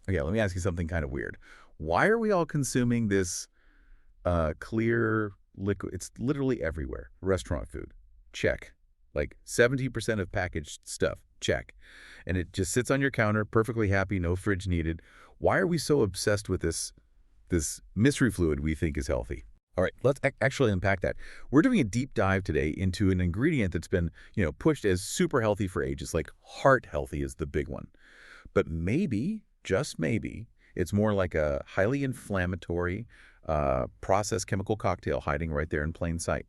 Okay, let me ask you something kind of weird. Why are we all consuming this clear liquid? It's literally everywhere. Restaurant food, check. Like 70% of packaged stuff, check. And it just sits on your counter, perfectly happy, no fridge needed. Why are we so obsessed with this mystery fluid we think is healthy? All right, let's actually unpack that. We're doing a deep dive today into an ingredient that's been, pushed as super healthy for ages, like heart healthy is the big one. But maybe, just maybe, it's more like a highly inflammatory processed chemical cocktail hiding right there in plain sight.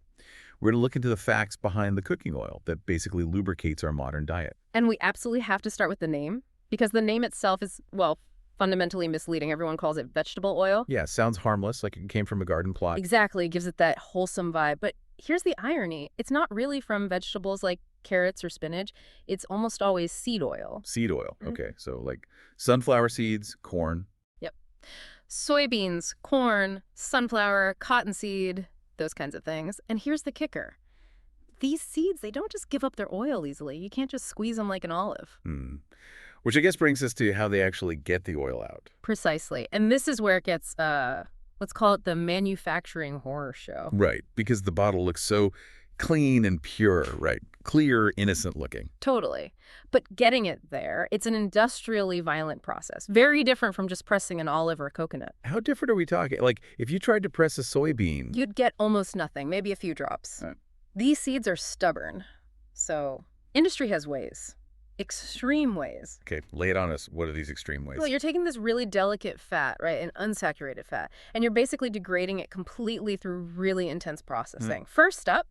We're going to look into the facts behind the cooking oil that basically lubricates our modern diet. And we absolutely have to start with the name, because the name itself is, well, fundamentally misleading. Everyone calls it vegetable oil. Yeah, sounds harmless, like it came from a garden plot. Exactly, gives it that wholesome vibe. But here's the irony. It's not really from vegetables like carrots or spinach. It's almost always seed oil. Seed oil, okay. So like sunflower seeds, corn. Yep. Soybeans, corn, sunflower, cottonseed, those kinds of things. And here's the kicker. These seeds, they don't just give up their oil easily. You can't just squeeze them like an olive. Which I guess brings us to how they actually get the oil out. Precisely. And this is where it gets, let's call it the manufacturing horror show. Right, because the bottle looks so clean and pure, right? Clear, innocent looking. Totally. But getting it there, it's an industrially violent process. Very different from just pressing an olive or a coconut. How different are we talking? Like, if you tried to press a soybean... You'd get almost nothing, maybe a few drops. Right. These seeds are stubborn. So, industry has ways. Extreme ways. Okay, lay it on us. What are these extreme ways? Well, you're taking this really delicate fat, right, an unsaturated fat, and you're basically degrading it completely through really intense processing. First up,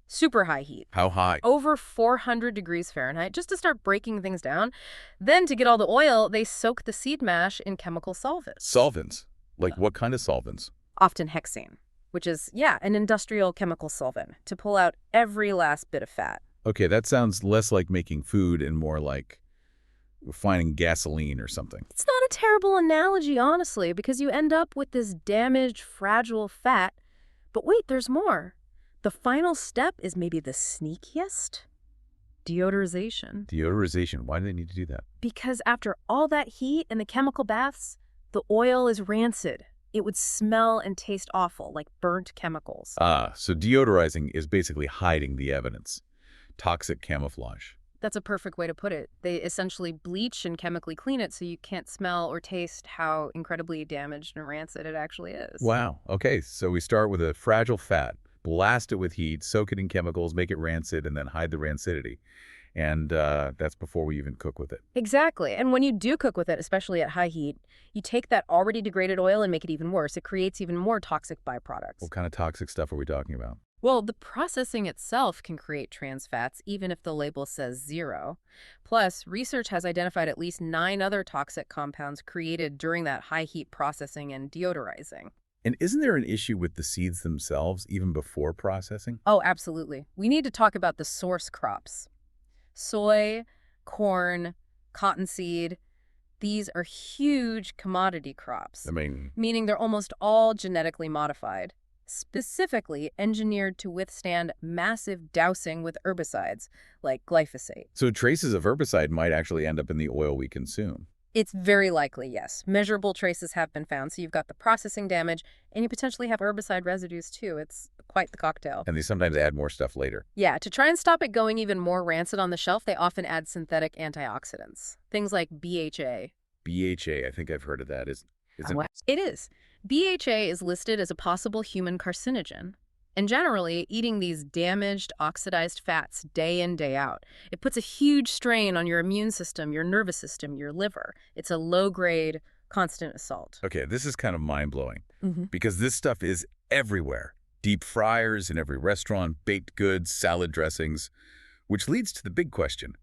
super high heat. How high? Over 400 degrees Fahrenheit, just to start breaking things down. Then, to get all the oil, they soak the seed mash in chemical solvents. Solvents? Like what kind of solvents? Often hexane, which is, an industrial chemical solvent, to pull out every last bit of fat. Okay, that sounds less like making food and more like refining gasoline or something. It's not a terrible analogy, honestly, because you end up with this damaged, fragile fat. But wait, there's more. The final step is maybe the sneakiest. Deodorization. Deodorization. Why do they need to do that? Because after all that heat and the chemical baths, the oil is rancid. It would smell and taste awful, like burnt chemicals. So deodorizing is basically hiding the evidence. Toxic camouflage. That's a perfect way to put it. They essentially bleach and chemically clean it so you can't smell or taste how incredibly damaged and rancid it actually is. Wow. Okay, so we start with a fragile fat, blast it with heat, soak it in chemicals, make it rancid, and then hide the rancidity. And that's before we even cook with it. Exactly. And when you do cook with it, especially at high heat, you take that already degraded oil and make it even worse. It creates even more toxic byproducts. What kind of toxic stuff are we talking about? Well, the processing itself can create trans fats, even if the label says 0. Plus, research has identified at least 9 other toxic compounds created during that high heat processing and deodorizing. And isn't there an issue with the seeds themselves, even before processing? Oh, absolutely. We need to talk about the source crops. Soy, corn, cottonseed, these are huge commodity crops. Meaning they're almost all genetically modified, specifically engineered to withstand massive dousing with herbicides like glyphosate. So traces of herbicide might actually end up in the oil we consume. It's very likely, yes. Measurable traces have been found, so you've got the processing damage, and you potentially have herbicide residues too. It's quite the cocktail. And they sometimes add more stuff later. Yeah, to try and stop it going even more rancid on the shelf, they often add synthetic antioxidants. Things like BHA. BHA, I think I've heard of that. It is. BHA is listed as a possible human carcinogen. And generally, eating these damaged, oxidized fats day in, day out, it puts a huge strain on your immune system, your nervous system, your liver. It's a low-grade, constant assault. Okay, this is kind of mind-blowing because this stuff is everywhere. Deep fryers in every restaurant, baked goods, salad dressings, which leads to the big question.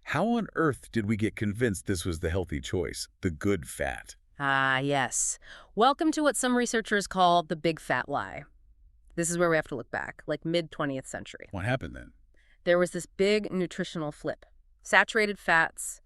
How on earth did we get convinced this was the healthy choice, the good fat? Ah, yes. Welcome to what some researchers call the big fat lie. This is where we have to look back, like mid-20th century. What happened then? There was this big nutritional flip. Saturated fats,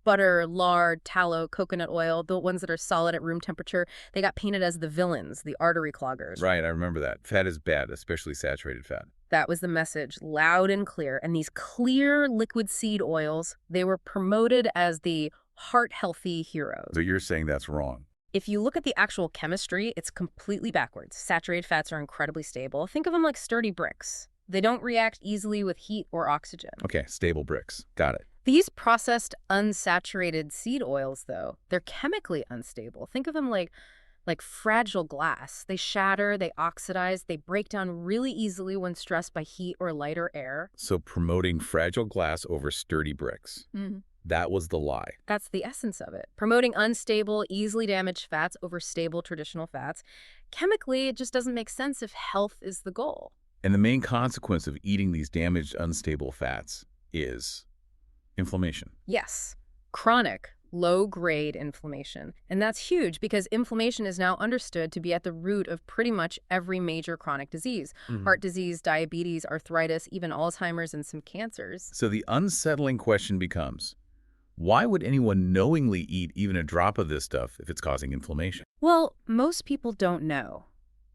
butter, lard, tallow, coconut oil, the ones that are solid at room temperature, they got painted as the villains, the artery cloggers. Right, I remember that. Fat is bad, especially saturated fat. That was the message, loud and clear. And these clear liquid seed oils, they were promoted as the heart-healthy heroes. So you're saying that's wrong? If you look at the actual chemistry, it's completely backwards. Saturated fats are incredibly stable. Think of them like sturdy bricks. They don't react easily with heat or oxygen. Okay, stable bricks. Got it. These processed unsaturated seed oils, though, they're chemically unstable. Think of them like fragile glass. They shatter, they oxidize, they break down really easily when stressed by heat or lighter air. So promoting fragile glass over sturdy bricks. That was the lie. That's the essence of it. Promoting unstable, easily damaged fats over stable traditional fats. Chemically, it just doesn't make sense if health is the goal. And the main consequence of eating these damaged, unstable fats is inflammation. Yes. Chronic, low-grade inflammation. And that's huge because inflammation is now understood to be at the root of pretty much every major chronic disease. Heart disease, diabetes, arthritis, even Alzheimer's, and some cancers. So the unsettling question becomes, why would anyone knowingly eat even a drop of this stuff if it's causing inflammation? Well, most people don't know.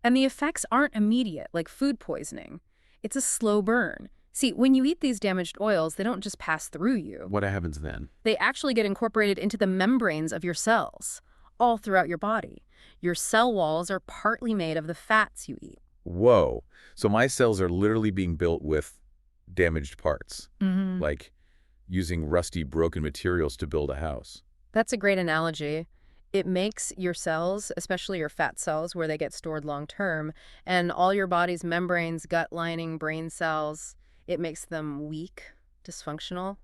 And the effects aren't immediate, like food poisoning. It's a slow burn. See, when you eat these damaged oils, they don't just pass through you. What happens then? They actually get incorporated into the membranes of your cells, all throughout your body. Your cell walls are partly made of the fats you eat. Whoa. So my cells are literally being built with damaged parts, like using rusty, broken materials to build a house. That's a great analogy. It makes your cells, especially your fat cells where they get stored long term, and all your body's membranes, gut lining, brain cells, it makes them weak, dysfunctional,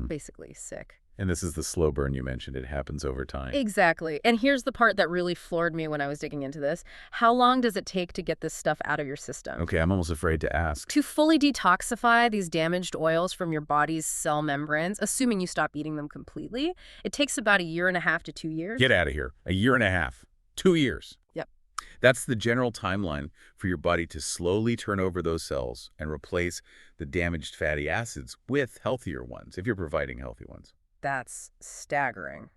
basically sick. And this is the slow burn you mentioned. It happens over time. Exactly. And here's the part that really floored me when I was digging into this. How long does it take to get this stuff out of your system? Okay, I'm almost afraid to ask. To fully detoxify these damaged oils from your body's cell membranes, assuming you stop eating them completely, it takes about 1.5 to 2 years. Get out of here. 1.5 years. 2 years. Yep. That's the general timeline for your body to slowly turn over those cells and replace the damaged fatty acids with healthier ones, if you're providing healthy ones. That's staggering.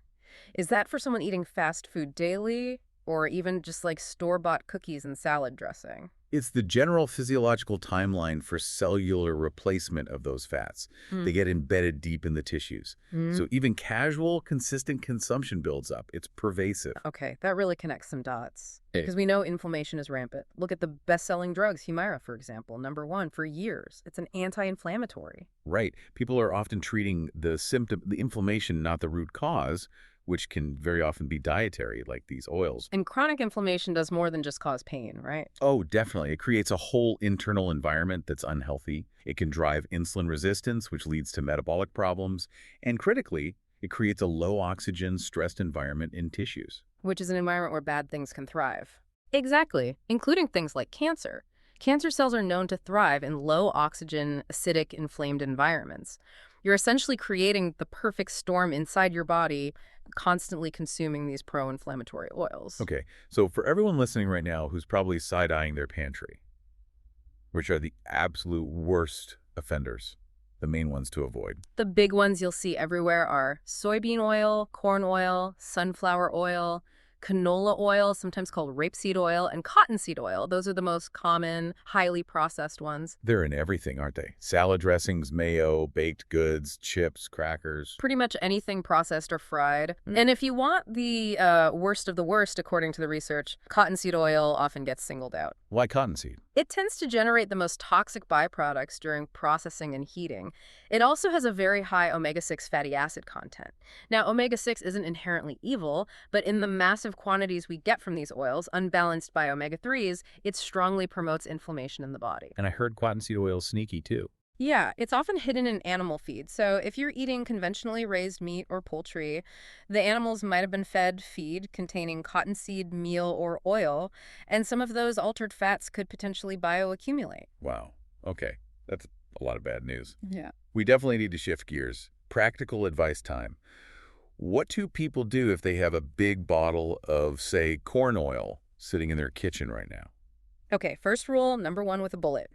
Is that for someone eating fast food daily, or even just like store-bought cookies and salad dressing? It's the general physiological timeline for cellular replacement of those fats. They get embedded deep in the tissues. So even casual, consistent consumption builds up. It's pervasive. Okay, that really connects some dots. Because we know inflammation is rampant. Look at the best-selling drugs, Humira, for example, #1 for years. It's an anti-inflammatory. Right. People are often treating the symptom, the inflammation, not the root cause, which can very often be dietary, like these oils. And chronic inflammation does more than just cause pain, right? Oh, definitely. It creates a whole internal environment that's unhealthy. It can drive insulin resistance, which leads to metabolic problems. And critically, it creates a low-oxygen, stressed environment in tissues. Which is an environment where bad things can thrive. Exactly, including things like cancer. Cancer cells are known to thrive in low-oxygen, acidic, inflamed environments. You're essentially creating the perfect storm inside your body, constantly consuming these pro-inflammatory oils. Okay, so for everyone listening right now who's probably side-eyeing their pantry, which are the absolute worst offenders, the main ones to avoid. The big ones you'll see everywhere are soybean oil, corn oil, sunflower oil, canola oil, sometimes called rapeseed oil, and cottonseed oil. Those are the most common, highly processed ones. They're in everything, aren't they? Salad dressings, mayo, baked goods, chips, crackers. Pretty much anything processed or fried. And if you want the worst of the worst, according to the research, cottonseed oil often gets singled out. Why cottonseed? It tends to generate the most toxic byproducts during processing and heating. It also has a very high omega-6 fatty acid content. Now, omega-6 isn't inherently evil, but in the massive quantities we get from these oils, unbalanced by omega-3s, it strongly promotes inflammation in the body. And I heard cottonseed oil is sneaky, too. Yeah, it's often hidden in animal feed. So if you're eating conventionally raised meat or poultry, the animals might have been fed feed containing cottonseed meal or oil, and some of those altered fats could potentially bioaccumulate. Wow. Okay. That's a lot of bad news. Yeah. We definitely need to shift gears. Practical advice time. What do people do if they have a big bottle of, say, corn oil sitting in their kitchen right now? Okay, first rule, #1 with a bullet.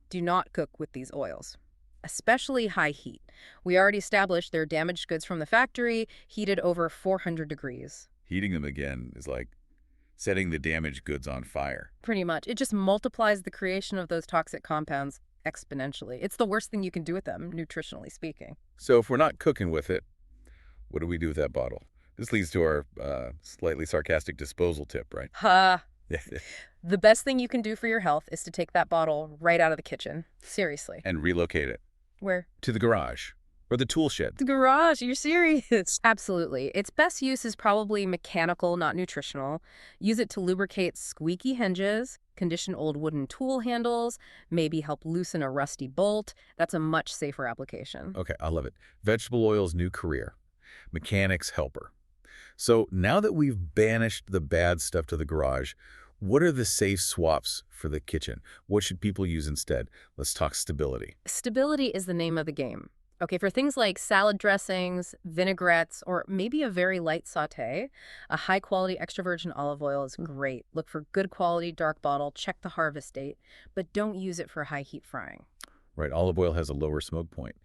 Do not cook with these oils, especially high heat. We already established they're damaged goods from the factory, heated over 400 degrees. Heating them again is like setting the damaged goods on fire. Pretty much. It just multiplies the creation of those toxic compounds exponentially. It's the worst thing you can do with them, nutritionally speaking. So if we're not cooking with it, What do we do with that bottle? This leads to our slightly sarcastic disposal tip, right? Ha! Yeah. The best thing you can do for your health is to take that bottle right out of the kitchen. Seriously. And relocate it. Where? To the garage. Or the tool shed. The garage, you're serious? Absolutely. Its best use is probably mechanical, not nutritional. Use it to lubricate squeaky hinges, condition old wooden tool handles, maybe help loosen a rusty bolt. That's a much safer application. Okay, I love it. Vegetable oil's new career. Mechanics helper. So now that we've banished the bad stuff to the garage, what are the safe swaps for the kitchen? What should people use instead? Let's talk stability. Stability is the name of the game. Okay, for things like salad dressings, vinaigrettes, or maybe a very light sauté, a high-quality extra virgin olive oil is great. Look for good quality dark bottle, check the harvest date, but don't use it for high-heat frying. Right, olive oil has a lower smoke point.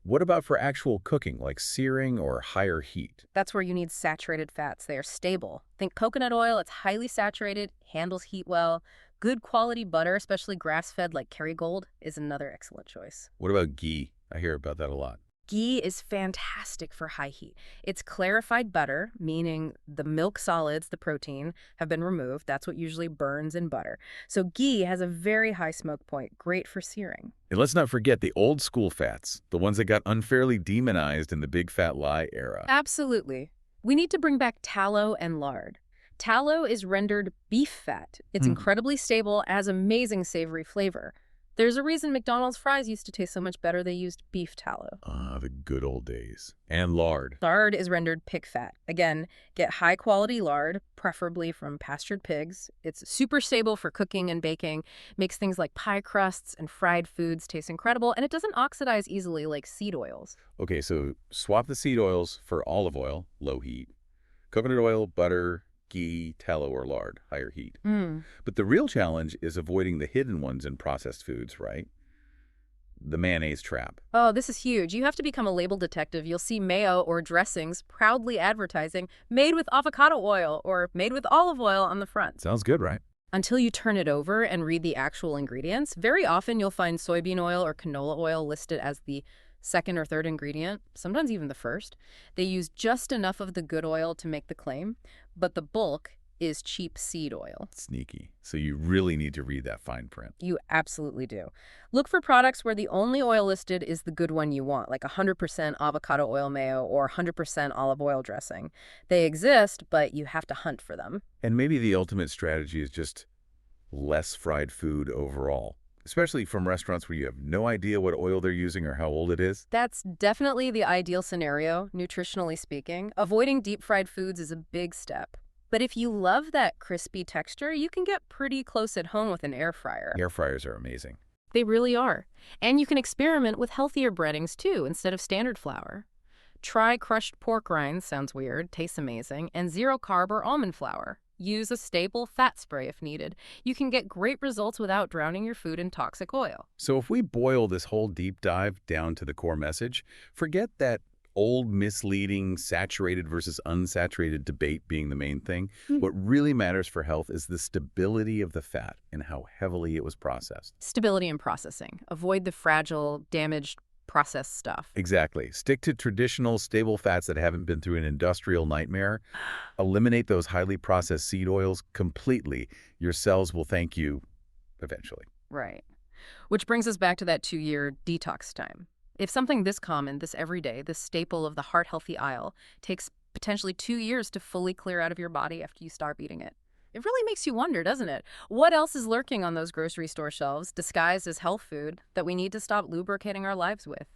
What about for actual cooking, like searing or higher heat? That's where you need saturated fats. They are stable. Think coconut oil, it's highly saturated, handles heat well. Good quality butter, especially grass-fed like Kerrygold, is another excellent choice. What about ghee? I hear about that a lot. Ghee is fantastic for high heat. It's clarified butter, meaning the milk solids, the protein, have been removed. That's what usually burns in butter. So ghee has a very high smoke point, great for searing. And let's not forget the old school fats, the ones that got unfairly demonized in the big fat lie era. Absolutely. We need to bring back tallow and lard. Tallow is rendered beef fat. It's incredibly stable, has amazing savory flavor. There's a reason McDonald's fries used to taste so much better. They used beef tallow. Ah, the good old days. And lard. Lard is rendered pig fat. Again, get high-quality lard, preferably from pastured pigs. It's super stable for cooking and baking, makes things like pie crusts and fried foods taste incredible, and it doesn't oxidize easily like seed oils. Okay, so swap the seed oils for olive oil, low heat. Coconut oil, butter, ghee, tallow, or lard, higher heat. But the real challenge is avoiding the hidden ones in processed foods, right? The mayonnaise trap. Oh, this is huge. You have to become a label detective. You'll see mayo or dressings proudly advertising made with avocado oil or made with olive oil on the front. Sounds good, right? Until you turn it over and read the actual ingredients, very often you'll find soybean oil or canola oil listed as the second or third ingredient, sometimes even the first. They use just enough of the good oil to make the claim, but the bulk is cheap seed oil. Sneaky. So you really need to read that fine print. You absolutely do. Look for products where the only oil listed is the good one you want, like 100% avocado oil mayo or 100% olive oil dressing. They exist, but you have to hunt for them. And maybe the ultimate strategy is just less fried food overall, especially from restaurants where you have no idea what oil they're using or how old it is. That's definitely the ideal scenario, nutritionally speaking. Avoiding deep-fried foods is a big step. But if you love that crispy texture, you can get pretty close at home with an air fryer. Air fryers are amazing. They really are. And you can experiment with healthier breadings, too, instead of standard flour. Try crushed pork rinds, sounds weird, tastes amazing, and zero-carb or almond flour. Use a stable fat spray if needed. You can get great results without drowning your food in toxic oil. So if we boil this whole deep dive down to the core message, forget that old misleading saturated versus unsaturated debate being the main thing. What really matters for health is the stability of the fat and how heavily it was processed. Stability in processing. Avoid the fragile, damaged, processed stuff. Exactly. Stick to traditional, stable fats that haven't been through an industrial nightmare. Eliminate those highly processed seed oils completely. Your cells will thank you eventually. Right. Which brings us back to that 2-year detox time. If something this common, this everyday, this staple of the heart-healthy aisle takes potentially 2 years to fully clear out of your body after you stop eating it, it really makes you wonder, doesn't it? What else is lurking on those grocery store shelves, disguised as health food, that we need to stop lubricating our lives with?